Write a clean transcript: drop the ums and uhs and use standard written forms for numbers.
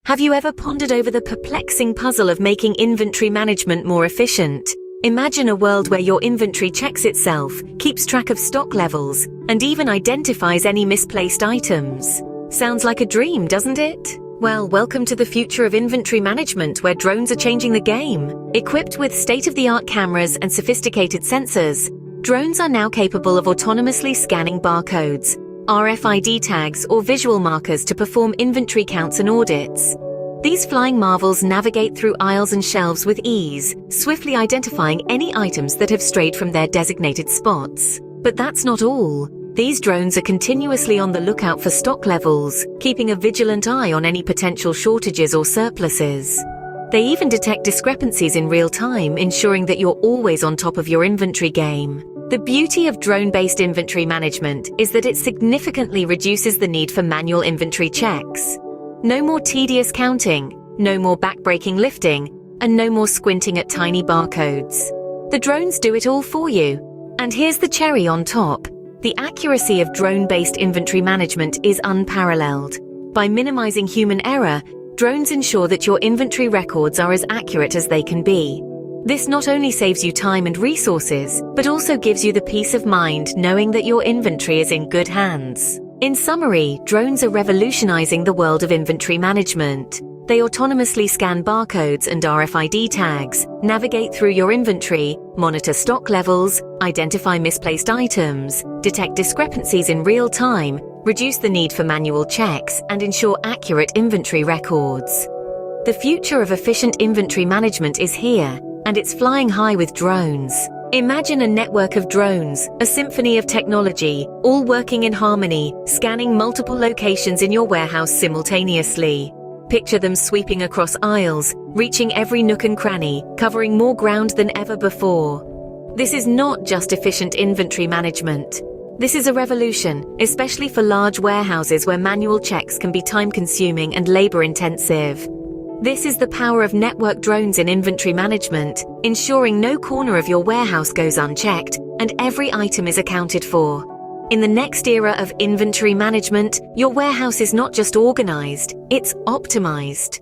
Have you ever pondered over the perplexing puzzle of making inventory management more efficient? Imagine a world where your inventory checks itself, keeps track of stock levels, and even identifies any misplaced items. Sounds like a dream, doesn't it? Well, welcome to the future of inventory management, where drones are changing the game. Equipped with state-of-the-art cameras and sophisticated sensors, drones are now capable of autonomously scanning barcodes, RFID tags, or visual markers to perform inventory counts and audits. These flying marvels navigate through aisles and shelves with ease, swiftly identifying any items that have strayed from their designated spots. But that's not all. These drones are continuously on the lookout for stock levels, keeping a vigilant eye on any potential shortages or surpluses. They even detect discrepancies in real time, ensuring that you're always on top of your inventory game. The beauty of drone-based inventory management is that it significantly reduces the need for manual inventory checks. No more tedious counting, no more backbreaking lifting, and no more squinting at tiny barcodes. The drones do it all for you. And here's the cherry on top. The accuracy of drone-based inventory management is unparalleled. By minimizing human error, drones ensure that your inventory records are as accurate as they can be. This not only saves you time and resources, but also gives you the peace of mind knowing that your inventory is in good hands. In summary, drones are revolutionizing the world of inventory management. They autonomously scan barcodes and RFID tags, navigate through your inventory, monitor stock levels, identify misplaced items, detect discrepancies in real time, reduce the need for manual checks, and ensure accurate inventory records. The future of efficient inventory management is here, and it's flying high with drones. Imagine a network of drones, a symphony of technology, all working in harmony, scanning multiple locations in your warehouse simultaneously. Picture them sweeping across aisles, reaching every nook and cranny, covering more ground than ever before. This is not just efficient inventory management. This is a revolution, especially for large warehouses where manual checks can be time-consuming and labor-intensive. This is the power of network drones in inventory management, ensuring no corner of your warehouse goes unchecked and every item is accounted for. In the next era of inventory management, your warehouse is not just organized, it's optimized.